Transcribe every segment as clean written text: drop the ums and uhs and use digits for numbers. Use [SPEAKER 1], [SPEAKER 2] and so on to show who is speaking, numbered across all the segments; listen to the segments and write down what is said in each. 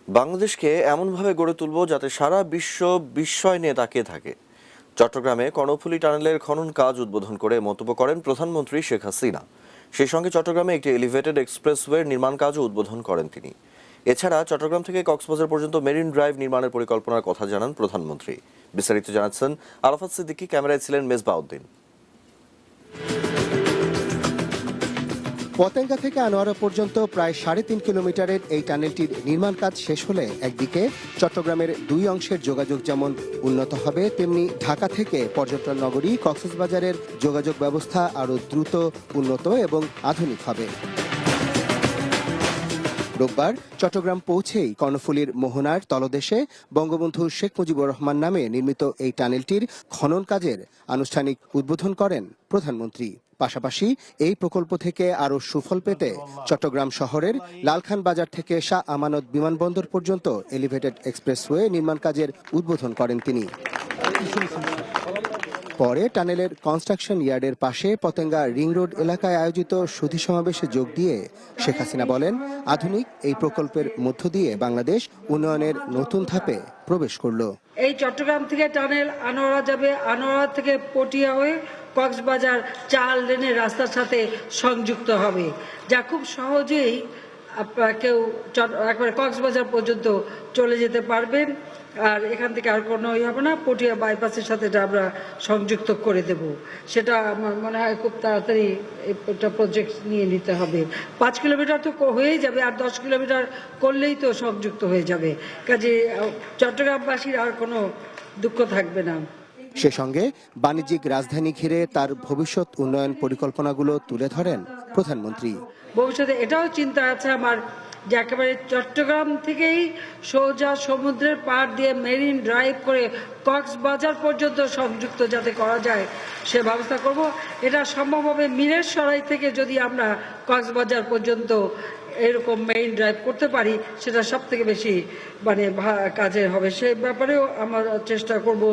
[SPEAKER 1] বাংলাদেশকে এমনভাবে গড়ে তুলব যাতে সারা বিশ্ব বিস্ময় নিয়ে তাকিয়ে থাকে। চট্টগ্রামে কর্ণফুলী টানেলের খনন কাজ উদ্বোধন করে মন্তব্য করেন প্রধানমন্ত্রী শেখ হাসিনা। সেই সঙ্গে চট্টগ্রামে একটি এলিভেটেড এক্সপ্রেসওয়ের নির্মাণ কাজও উদ্বোধন করেন তিনি। এছাড়া চট্টগ্রাম থেকে কক্সবাজার পর্যন্ত মেরিন ড্রাইভ নির্মাণের পরিকল্পনার কথা জানান প্রধানমন্ত্রী। বিস্তারিত জানাচ্ছেন আরাফাত সিদ্দিকী, ক্যামেরায় ছিলেন মেজবাউদ্দিন।
[SPEAKER 2] পতেঙ্গা থেকে আনোয়ারা পর্যন্ত প্রায় ৩.৫ কিলোমিটারের এই টানেলটির নির্মাণ কাজ শেষ হলে একদিকে চট্টগ্রামের দুই অংশের যোগাযোগ যেমন উন্নত হবে, তেমনি ঢাকা থেকে পর্যটন নগরী কক্সবাজারের যোগাযোগ ব্যবস্থা আরও দ্রুত উন্নত এবং আধুনিক হবে। রোববার চট্টগ্রাম পৌঁছেই কর্ণফুলীর মোহনার তলদেশে বঙ্গবন্ধু শেখ মুজিবুর রহমান নামে নির্মিত এই টানেলটির খনন কাজের আনুষ্ঠানিক উদ্বোধন করেন প্রধানমন্ত্রী। পাশাপাশি এই প্রকল্প থেকে আরও সুফল পেতে চট্টগ্রাম শহরের লালখান বাজার থেকে শাহ আমানত বিমানবন্দর পর্যন্ত এলিভেটেড এক্সপ্রেসওয়ে নির্মাণ কাজের উদ্বোধন করেন তিনি। পরে টানেলের কনস্ট্রাকশন ইয়ার্ডের পাশে পতেঙ্গা রিং রোড এলাকায় আয়োজিত সুধী সমাবেশে যোগ দিয়ে শেখ হাসিনা বলেন, আধুনিক এই প্রকল্পের মধ্য দিয়ে বাংলাদেশ উন্নয়নের নতুন ধাপে প্রবেশ করল।
[SPEAKER 3] এই চট্টগ্রাম থেকে টানেল আনোয়ারা যাবে, আনোয়ারা থেকে পটিয়া হয়ে কক্সবাজার 4 লেনের রাস্তার সাথে সংযুক্ত হবে, যা খুব সহজেই কেউ একবারে কক্সবাজার পর্যন্ত চলে যেতে পারবেন। আর এখান থেকে আর কোনো হবে না, পটিয়া বাইপাসের সাথে এটা আমরা সংযুক্ত করে দেব। সেটা আমার মনে হয় খুব তাড়াতাড়ি একটা প্রজেক্ট নিয়ে নিতে হবে। 5 কিলোমিটার তো হয়েই যাবে, আর 10 কিলোমিটার করলেই তো সংযুক্ত হয়ে যাবে। কাজে চট্টগ্রামবাসীর আর কোনো দুঃখ থাকবে না।
[SPEAKER 2] সে সঙ্গে বাণিজ্যিক রাজধানী ঘিরে তার ভবিষ্যৎ উন্নয়ন পরিকল্পনাগুলো তুলে ধরেন প্রধানমন্ত্রী।
[SPEAKER 3] ভবিষ্যতে এটাও চিন্তা আছে আমার যে একেবারে চট্টগ্রাম থেকেই সোজা সমুদ্রের পাড় দিয়ে মেরিন ড্রাইভ করে কক্সবাজার পর্যন্ত সংযুক্ত যাতে করা যায় সে ব্যবস্থা করব। এটা সম্ভব হবে মিরেরসরাই থেকে যদি আমরা কক্সবাজার পর্যন্ত এরকম মেইন ড্রাইভ করতে পারি, সেটা সব থেকে বেশি কাজের হবে। সে ব্যাপারেও আমরা চেষ্টা করব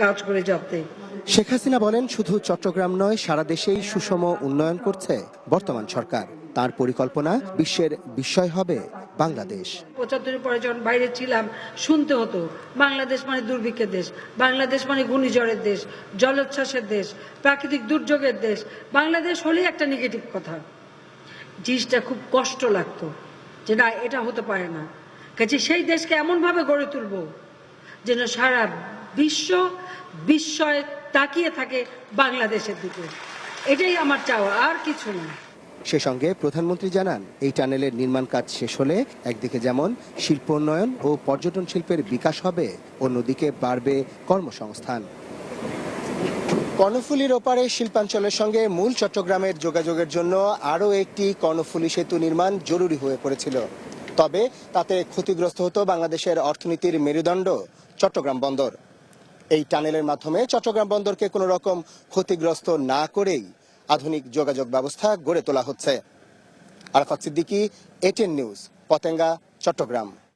[SPEAKER 3] কাজ করে যাতে।
[SPEAKER 2] শেখ হাসিনা বলেন, শুধু চট্টগ্রাম নয়, সারা দেশেই সুষম উন্নয়ন করছে বর্তমান সরকার। তার পরিকল্পনা বিশ্বের বিস্ময় হবে বাংলাদেশ।
[SPEAKER 3] ৭৫ পরে যখন বাইরে ছিলাম শুনতে হতো বাংলাদেশ মানে দুর্ভিক্ষের দেশ, বাংলাদেশ মানে ঘূর্ণিঝড়ের দেশ, জলোচ্ছ্বাসের দেশ, প্রাকৃতিক দুর্যোগের দেশ। বাংলাদেশ হলেই একটা নেগেটিভ কথা। জিনিসটা খুব কষ্ট লাগতো যে না, এটা হতে পারে না। কাজে সেই দেশকে এমনভাবে গড়ে তুলব যেন সারা বিশ্ব বিস্ময়ে তাকিয়ে থাকে বাংলাদেশের দিকে। এটাই আমার চাওয়া, আর কিছু না।
[SPEAKER 2] সে সঙ্গে প্রধানমন্ত্রী জানান, এই টানেলের নির্মাণ কাজ শেষ হলে একদিকে যেমন শিল্পোন্নয়ন ও পর্যটন শিল্পের বিকাশ হবে, অন্যদিকে বাড়বে কর্মসংস্থান। কর্ণফুলীর ওপারে শিল্পাঞ্চলের সঙ্গে মূল চট্টগ্রামের যোগাযোগের জন্য আরও একটি কর্ণফুলী সেতু নির্মাণ জরুরি হয়ে পড়েছিল। তবে তাতে ক্ষতিগ্রস্ত হতো বাংলাদেশের অর্থনীতির মেরুদণ্ড চট্টগ্রাম বন্দর। এই টানেলের মাধ্যমে চট্টগ্রাম বন্দরকে কোনো রকম ক্ষতিগ্রস্ত না করেই আধুনিক যোগাযোগ ব্যবস্থা গড়ে তোলা হচ্ছে। Arafat Siddiqui, ATN news, Patenga, Chittagong.